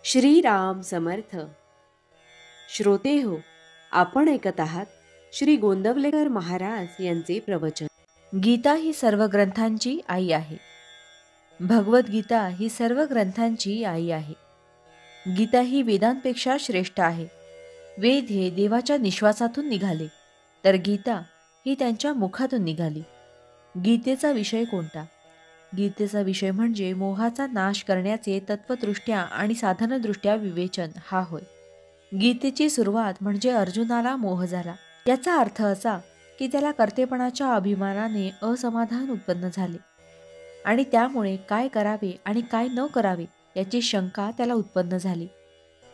श्रीराम समर्थ. श्रोते हो, आपण ऐकत आहात श्री गोंदवलेकर महाराज यांचे प्रवचन. गीता ही सर्व ग्रंथांची आई आहे. भगवद्गीता ही सर्व ग्रंथांची आई आहे. गीता ही वेदांपेक्षा श्रेष्ठ आहे. वेद हे देवाच्या निश्वासातून निघाले, तर गीता ही त्यांच्या मुखातून निघाली. गीतेचा विषय कोणता? गीतेचा विषय म्हणजे मोहाचा नाश करण्याचे तत्वदृष्ट्या आणि साधनदृष्ट्या विवेचन हा होय. गीतेची सुरुवात म्हणजे अर्जुनाला मोह झाला. याचा अर्थ असा की त्याला कर्तेपणाच्या अभिमानाने असमाधान उत्पन्न झाले आणि त्यामुळे काय करावे आणि काय न करावे याची शंका त्याला उत्पन्न झाली.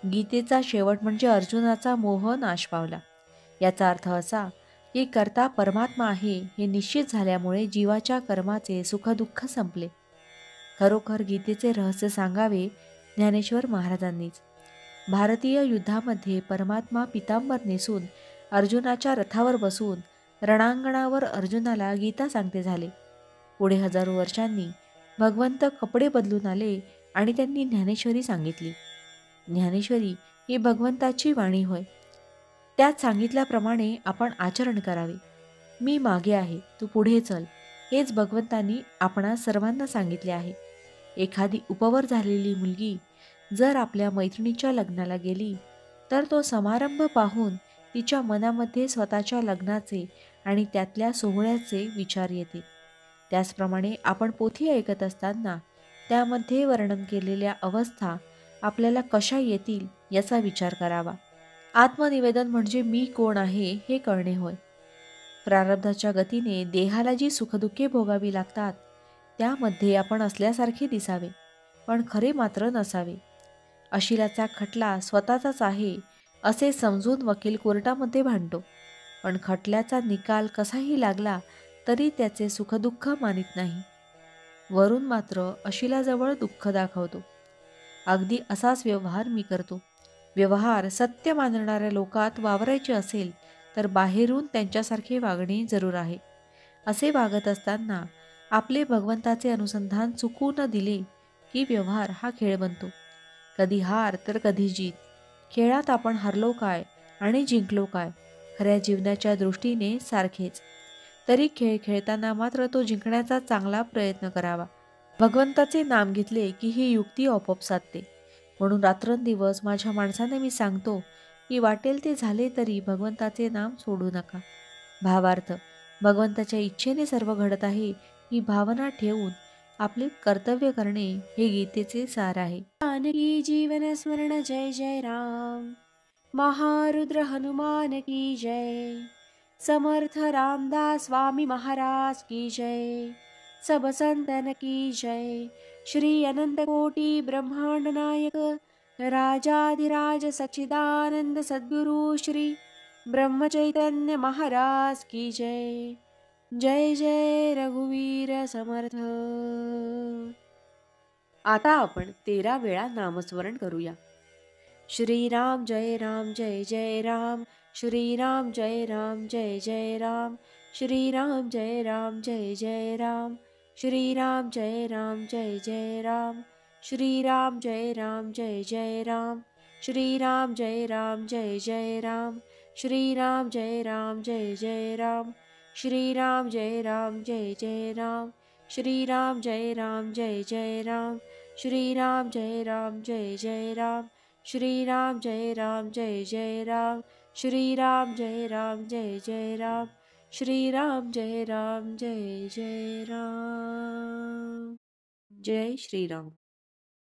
गीतेचा शेवट म्हणजे अर्जुनाचा मोह नाश पावला. याचा अर्थ असा की कर्ता परमात्मा आहे हे निश्चित झाल्यामुळे जीवाच्या कर्माचे सुखदुःख संपले. खरोखर गीतेचे रहस्य सांगावे ज्ञानेश्वर महाराजांनीच. भारतीय युद्धामध्ये परमात्मा पितांबर नेसून अर्जुनाच्या रथावर बसून रणांगणावर अर्जुनाला गीता सांगते झाले. पुढे हजारो वर्षांनी भगवंत कपडे बदलून आले आणि त्यांनी ज्ञानेश्वरी सांगितली. ज्ञानेश्वरी ही भगवंताची वाणी होय. त्यात सांगितल्याप्रमाणे आपण आचरण करावे. मी मागे आहे, तू पुढे चल, हेच भगवंतांनी आपणा सर्वांना सांगितले आहे. एखादी उपवर झालेली मुलगी जर आपल्या मैत्रिणीच्या लग्नाला गेली तर तो समारंभ पाहून तिच्या मनामध्ये स्वतःच्या लग्नाचे आणि त्यातल्या सोहळ्याचे विचार येते. त्याचप्रमाणे आपण पोथी ऐकत असताना त्यामध्ये वर्णन केलेल्या अवस्था आपल्याला कशा येतील याचा विचार करावा. आत्मनिवेदन म्हणजे मी कोण आहे हे कळणे होय. प्रारब्धाच्या गतीने देहाला जी सुखदुःखे भोगावी लागतात त्यामध्ये आपण असल्यासारखे दिसावे, पण खरे मात्र नसावे. अशिलाचा खटला स्वतःचाच आहे असे समजून वकील कोर्टामध्ये भांडतो, पण खटल्याचा निकाल कसाही लागला तरी त्याचे सुखदुःख मानित नाही. वरून मात्र अशिलाजवळ दुःख दाखवतो. अगदी असाच व्यवहार मी करतो. व्यवहार सत्य मानणाऱ्या लोकात वावरायचे असेल तर बाहेरून त्यांच्यासारखे वागणे जरूर आहे. असे वागत असताना आपले भगवंताचे अनुसंधान चुकू न दिले की व्यवहार हा खेळ बनतो. कधी हार तर कधी जीत. खेळात आपण हरलो काय आणि जिंकलो काय खऱ्या जीवनाच्या दृष्टीने सारखेच. तरी खेळ खेळताना मात्र तो जिंकण्याचा चांगला प्रयत्न करावा. भगवंताचे नाम घेतले की ही युक्ती आपोआप साधते. म्हणून रात्रंदिवस माझ्या माणसाने मी सांगतो की वाटेल ते झाले तरी भगवंताचे नाम सोडू नका. भावार्थ, भगवंताच्या इच्छेने सर्व घडत आहे ही भावना ठेवून आपले कर्तव्य करणे हे गीतेचे सार आहे. जानकी जीवन स्मरण जय जय राम. महारुद्र हनुमान की जय. समर्थ रामदास स्वामी महाराज की जय. सब संतन की जय. श्री अनंत कोटि ब्रह्मांड नायक राजाधिराज सच्चिदानंद सद्गुरु श्री ब्रह्म चैतन्य महाराज की जय. जय जय रघुवीर समर्थ. आता आपण 13 वेळा नामस्मरण करूया. श्रीराम जय राम जय जय राम. श्रीराम जय राम जय जय राम. श्रीराम जय राम जय जय राम. श्रीराम जय राम जय जय राम. श्रीराम जय राम जय जय राम. श्रीराम जय राम जय जय राम. श्रीराम जय राम जय जय राम. श्रीराम जय राम जय जय राम. श्रीराम जय राम जय जय राम. श्रीराम जय राम जय जय राम. श्रीराम जय राम जय जय राम. श्रीराम जय राम जय जय राम. श्रीराम जय राम जय जय राम. जय श्रीराम.